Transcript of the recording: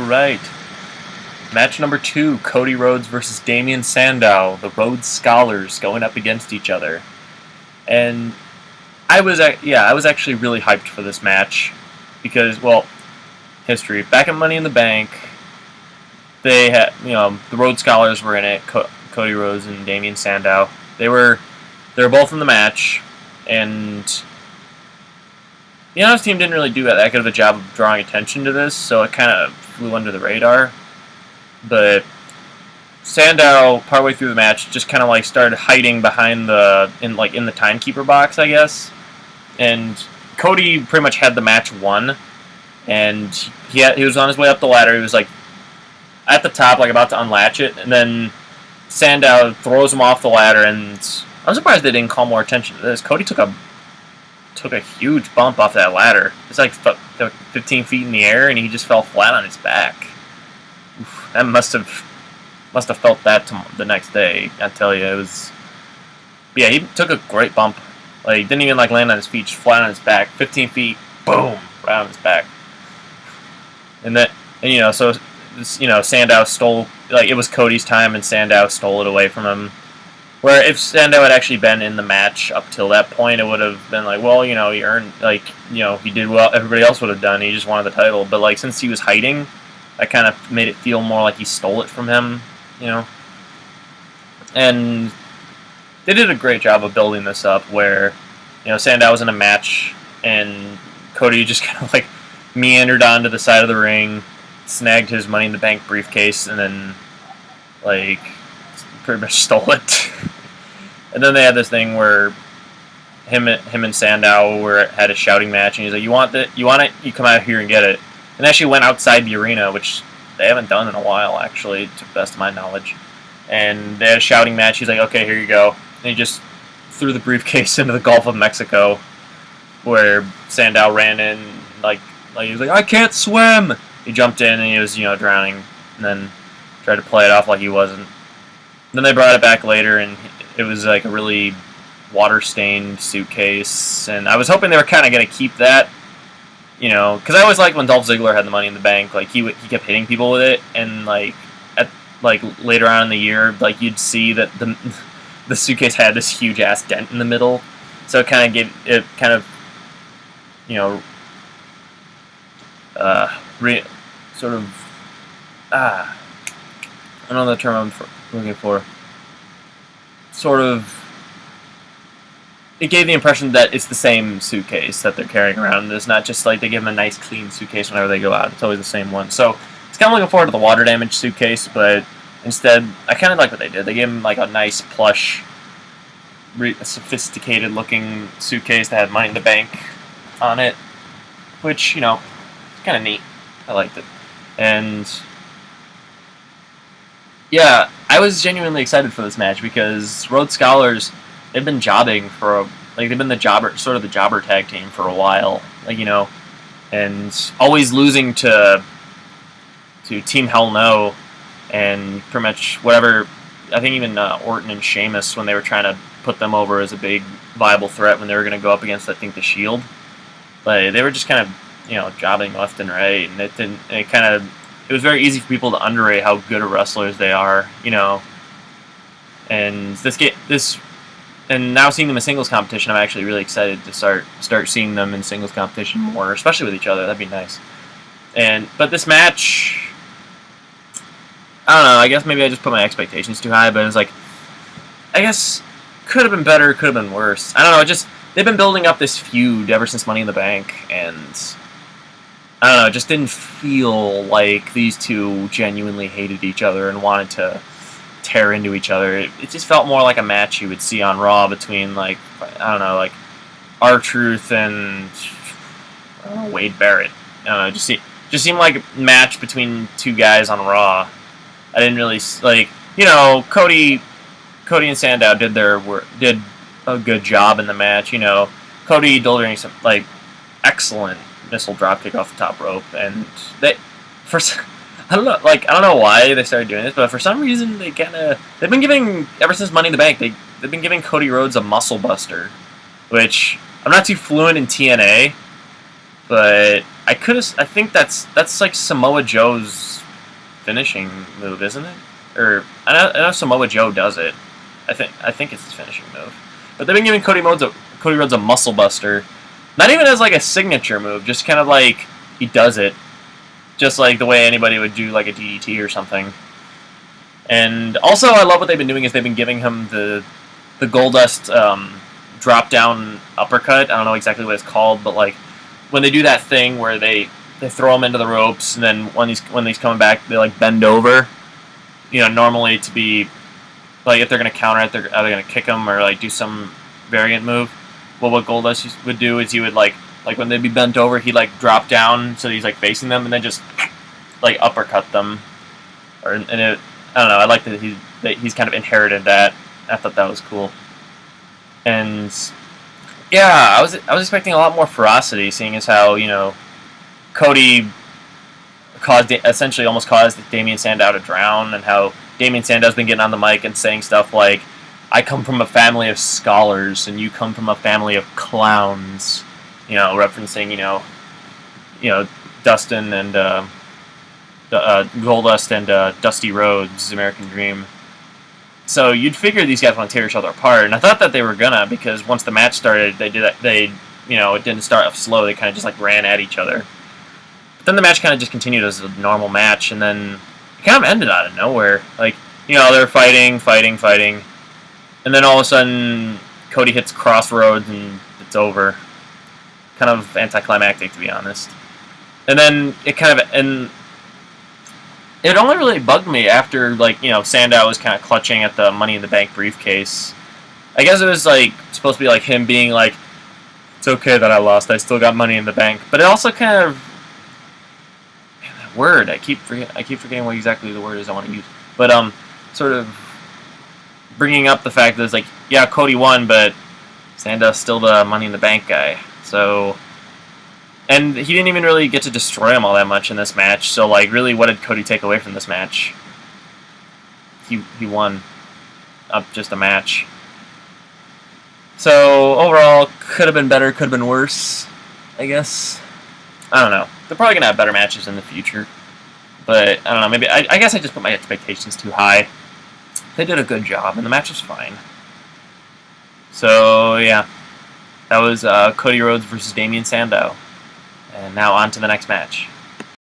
Alright. Match number 2, Cody Rhodes versus Damien Sandow, the Rhode Scholars going up against each other. And I was actually really hyped for this match because, well, history. Back in Money in the Bank, they had, the Rhode Scholars were in it, Cody Rhodes and Damien Sandow. They were both in the match, and the honest team didn't really do that good of a job of drawing attention to this, so it kind of flew under the radar. But Sandow, partway through the match, just kind of like started hiding behind in the timekeeper box, I guess. And Cody pretty much had the match won, and he was on his way up the ladder. He was like at the top, like about to unlatch it, and then Sandow throws him off the ladder. And I'm surprised they didn't call more attention to this. Cody took a huge bump off that ladder. It's like 15 feet in the air, and he just fell flat on his back. Oof, that must have felt that the next day. I tell you, it was. Yeah, he took a great bump. Like, didn't even land on his feet, just flat on his back. 15 feet, boom, right on his back. So Sandow stole. Like, it was Cody's time, and Sandow stole it away from him. Where if Sandow had actually been in the match up till that point, it would have been like, well, he earned, he did well. Everybody else would have done. He just wanted the title. But like, since he was hiding, that kind of made it feel more like he stole it from him, And they did a great job of building this up where, Sandow was in a match and Cody just kind of like meandered onto the side of the ring, snagged his Money in the Bank briefcase, and then like pretty much stole it. And then they had this thing where him and Sandow had a shouting match, and he's like, "You want it? You come out here and get it." And actually went outside the arena, which they haven't done in a while, actually, to the best of my knowledge. And they had a shouting match. He's like, "Okay, here you go." And he just threw the briefcase into the Gulf of Mexico, where Sandow ran in, like he was like, "I can't swim." He jumped in and he was, drowning, and then tried to play it off like he wasn't. Then they brought it back later, and it was like a really water-stained suitcase. And I was hoping they were kind of going to keep that. Because I always liked when Dolph Ziggler had the Money in the Bank. Like he kept hitting people with it, and later on in the year, like you'd see that the suitcase had this huge ass dent in the middle, so it kind of gave it I don't know the term I'm looking for. It gave the impression that it's the same suitcase that they're carrying around. It's not just like they give them a nice clean suitcase whenever they go out. It's always the same one. So it's kind of looking forward to the water damage suitcase, but instead, I kind of like what they did. They gave him like a nice plush, sophisticated looking suitcase that had Money in the Bank on it, which, kind of neat. I liked it. And yeah, I was genuinely excited for this match because Rhode Scholars, they've been jobbing they've been the jobber tag team for a while, and always losing to Team Hell No, and pretty much whatever. I think even Orton and Sheamus, when they were trying to put them over as a big viable threat when they were going to go up against, I think, the Shield, but they were just kind of jobbing left and right, and it was very easy for people to underrate how good of wrestlers they are, And and now seeing them in singles competition, I'm actually really excited to start seeing them in singles competition more, especially with each other. That'd be nice. But this match, I don't know. I guess maybe I just put my expectations too high, but it was like, I guess could have been better, could have been worse. I don't know. They've been building up this feud ever since Money in the Bank, and I don't know. It just didn't feel like these two genuinely hated each other and wanted to tear into each other. It just felt more like a match you would see on Raw between, like, I don't know, like R-Truth and Wade Barrett. I don't know, just seemed like a match between two guys on Raw. I didn't really like, Cody and Sandow did a good job in the match. Cody delivering some like excellent missile dropkick off the top rope, and I don't know why they started doing this, but for some reason they've been giving, ever since Money in the Bank, they've been giving Cody Rhodes a muscle buster, which I'm not too fluent in TNA, but I think that's like Samoa Joe's finishing move, isn't it? Or I know Samoa Joe does it. I think it's his finishing move. But they've been giving Cody Rhodes a muscle buster, not even as like a signature move, just kind of like he does it, just like the way anybody would do like a DDT or something. And also, I love what they've been doing is they've been giving him the Goldust drop down uppercut. I don't know exactly what it's called, but like when they do that thing where they throw him into the ropes, and then when he's coming back, they like bend over. You know, normally to be like if they're gonna counter it, they're either gonna kick him or like do some variant move. Well, what Goldust would do is he would like when they'd be bent over, he'd like drop down so he's like facing them, and then just like uppercut them. I don't know. I like that he's kind of inherited that. I thought that was cool. And yeah, I was expecting a lot more ferocity, seeing as how, you know, Cody essentially almost caused Damien Sandow to drown, and how Damien Sandow's been getting on the mic and saying stuff like, "I come from a family of scholars, and you come from a family of clowns," you know, referencing Dustin and Goldust and Dusty Rhodes' American Dream. So you'd figure these guys want to tear each other apart, and I thought that they were gonna, because once the match started, it didn't start off slow. They kind of just like ran at each other. But then the match kind of just continued as a normal match, and then it kind of ended out of nowhere. Like, you know, they're fighting, and then all of a sudden Cody hits Crossroads and it's over. Kind of anticlimactic, to be honest. And then it only really bugged me after, like, you know, Sandow was kind of clutching at the Money in the Bank briefcase. I guess it was like supposed to be like him being like, "It's okay that I lost. I still got Money in the Bank." But it also kind of, man, that word, I keep forgetting what exactly the word is I want to use. But sort of bringing up the fact that it's like, yeah, Cody won, but Sandow's still the Money in the Bank guy. So. And he didn't even really get to destroy him all that much in this match. So, like, really, what did Cody take away from this match? He won. Just a match. So, overall, could have been better, could have been worse, I guess. I don't know. They're probably going to have better matches in the future. But, I don't know, maybe, I guess I just put my expectations too high. They did a good job, and the match was fine. So, yeah. That was Cody Rhodes versus Damien Sandow. And now on to the next match.